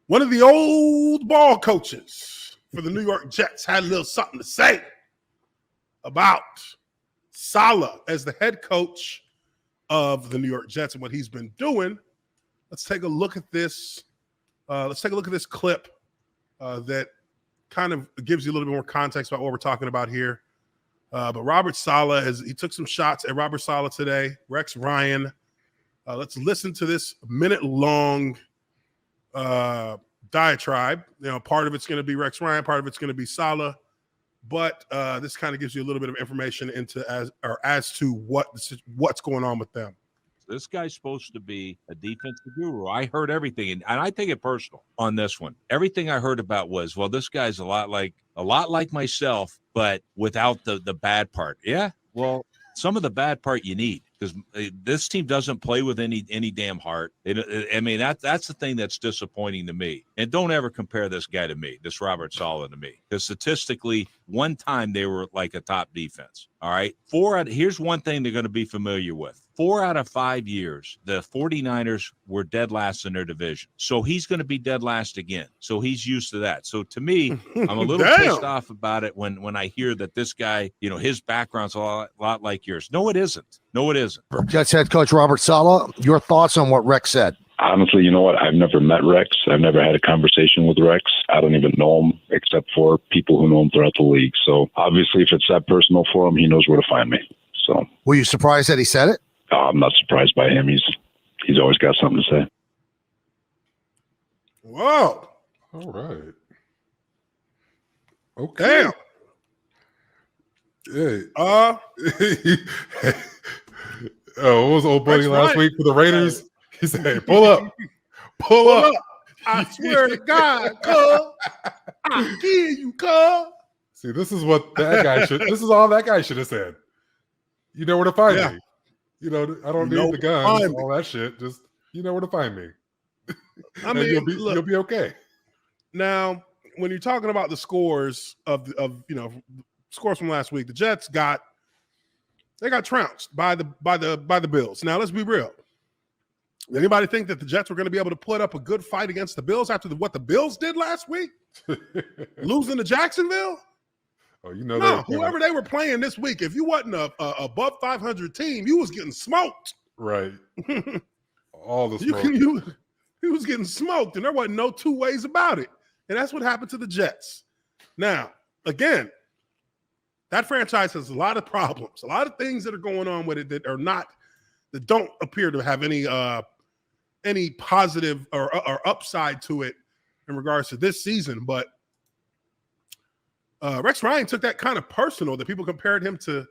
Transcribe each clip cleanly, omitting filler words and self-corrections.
One of the old ball coaches for the New York Jets had a little something to say about Saleh as the head coach of the New York Jets and what he's been doing. Let's take a look at this. Let's take a look at this clip that kind of gives you a little bit more context about what we're talking about here. But Robert Saleh, he took some shots at Robert Saleh today, Rex Ryan. Let's listen to this minute-long diatribe. Part of it's going to be Rex Ryan, part of it's going to be Saleh. But this kind of gives you a little bit of information as to what's going on with them. This guy's supposed to be a defensive guru. I heard everything, and I take it personal on this one. Everything I heard about was, well, this guy's a lot like myself, but without the bad part. Yeah, well, some of the bad part you need, because this team doesn't play with any damn heart. I mean, that's the thing that's disappointing to me. And don't ever compare this guy to me, this Robert Saleh to me, because statistically, one time they were like a top defense. All right, here's one thing they're going to be familiar with. 4 out of 5 years, the 49ers were dead last in their division. So he's going to be dead last again. So he's used to that. So to me, I'm a little pissed off about it when I hear that this guy, his background's a lot like yours. No, it isn't. No, it isn't. Jets head coach Robert Saleh, your thoughts on what Rex said? Honestly, you know what? I've never met Rex. I've never had a conversation with Rex. I don't even know him except for people who know him throughout the league. So obviously, if it's that personal for him, he knows where to find me. So were you surprised that he said it? I'm not surprised by him. He's always got something to say. Whoa. All right. Okay. Damn. Hey. What was old buddy last week for the Raiders? He said, hey, pull up. Pull up. I swear to God, cuz. I kill you, cuz. See, this is what this is all that guy should have said. You know where to find me. I don't need the guns, all that shit. Just, you know where to find me. I mean, you'll be okay. Now, when you're talking about the scores of scores from last week, the Jets got trounced by the Bills. Now, let's be real. Anybody think that the Jets were going to be able to put up a good fight against the Bills after what the Bills did last week? Losing to Jacksonville? Oh, no, whoever they were playing this week, if you wasn't a above 500 team, you was getting smoked. Right. All the smoke. He was getting smoked, and there wasn't no two ways about it. And that's what happened to the Jets. Now, again, that franchise has a lot of problems, a lot of things that are going on with it that don't appear to have any positive or upside to it in regards to this season. But Rex Ryan took that kind of personal that people compared him to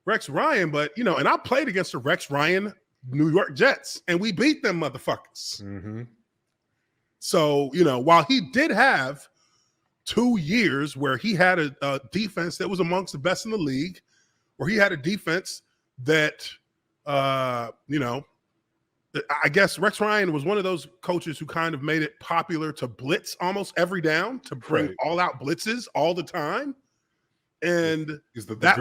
Rex Ryan. But, and I played against the Rex Ryan New York Jets, and we beat them motherfuckers. Mm-hmm. So, while he did have 2 years where he had a defense that was amongst the best in the league, where he had a defense that, I guess Rex Ryan was one of those coaches who kind of made it popular to blitz almost every down, to bring all-out blitzes all the time. And that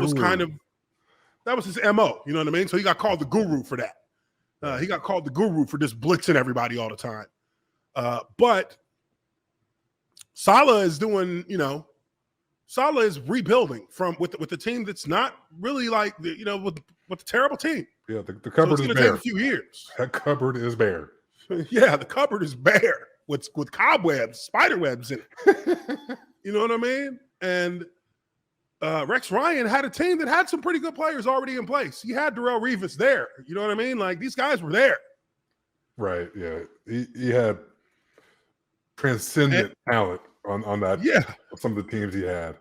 was his MO, you know what I mean? So he got called the guru for that. He got called the guru for just blitzing everybody all the time. But Saleh is doing, Saleh is rebuilding with the team that's not really like, with the terrible team. Yeah, the cupboard is bare. It's going to take a few years. That cupboard is bare. Yeah, the cupboard is bare with cobwebs, spider webs in it. You know what I mean? And Rex Ryan had a team that had some pretty good players already in place. He had Darrelle Revis there. You know what I mean? Like, these guys were there. Right, yeah. He had transcendent talent on that. Yeah. Some of the teams he had.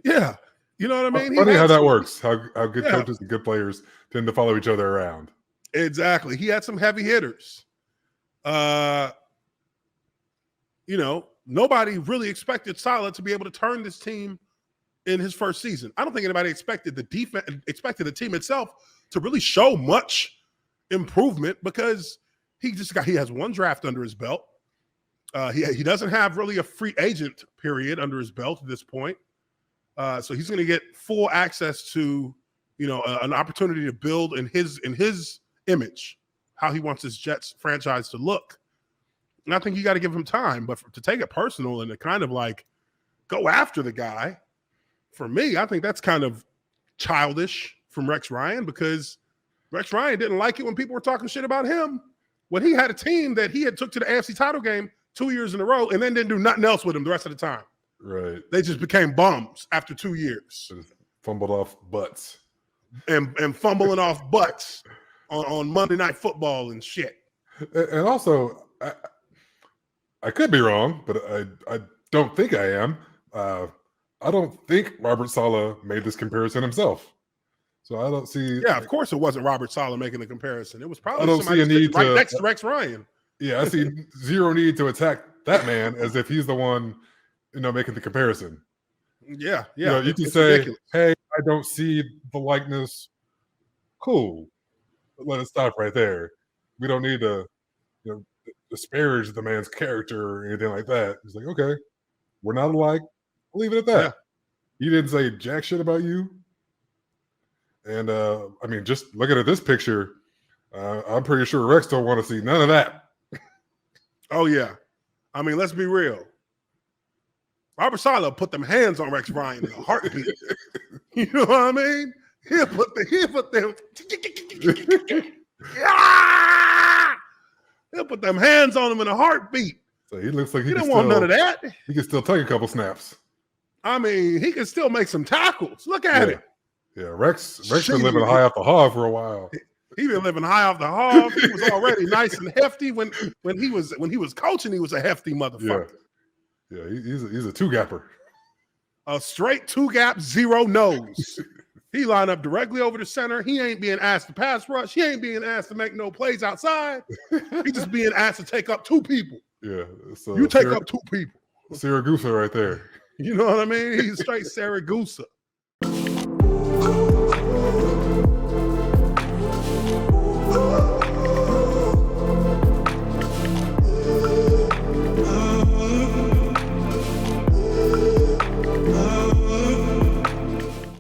Yeah. You know what I mean? Funny how that works. How good coaches and good players tend to follow each other around. Exactly. He had some heavy hitters. Nobody really expected Saleh to be able to turn this team in his first season. I don't think anybody expected the the team itself to really show much improvement, because he has one draft under his belt. He doesn't have really a free agent period under his belt at this point. So he's going to get full access to, an opportunity to build in his image, how he wants his Jets franchise to look. And I think you got to give him time. But to take it personal and to kind of like go after the guy, for me, I think that's kind of childish from Rex Ryan, because Rex Ryan didn't like it when people were talking shit about him when he had a team that he had took to the AFC title game 2 years in a row and then didn't do nothing else with him the rest of the time. Right. They just became bums after 2 years. Just fumbled off butts. And fumbling off butts on Monday Night Football and shit. And also, I could be wrong, but I don't think I am. I don't think Robert Saleh made this comparison himself. So I don't see. Yeah, of course it wasn't Robert Saleh making the comparison. It was probably I don't see a need right next to Rex Ryan. Yeah, I see zero need to attack that man as if he's the one, making the comparison. Yeah. You can say, ridiculous. Hey, I don't see the likeness. Cool. Let it stop right there. We don't need to, disparage the man's character or anything like that. He's like, okay, we're not alike. I'll leave it at that. Yeah. He didn't say jack shit about you. And just looking at this picture, I'm pretty sure Rex don't want to see none of that. Oh yeah, let's be real. Robert Saleh put them hands on Rex Ryan in a heartbeat. You know what I mean? He'll put them. He'll put them hands on him in a heartbeat. So he looks like he don't want none of that. He can still take a couple snaps. He can still make some tackles. Look at him. Yeah, Rex been living high off the hog for a while. He been living high off the hog. He was already nice and hefty when he was coaching. He was a hefty motherfucker. Yeah, he's a two-gapper. A straight two-gap, zero nose. He lined up directly over the center. He ain't being asked to pass rush. He ain't being asked to make no plays outside. He just being asked to take up two people. Yeah, so you take up two people. Saragusa right there. You know what I mean? He's straight Saragusa.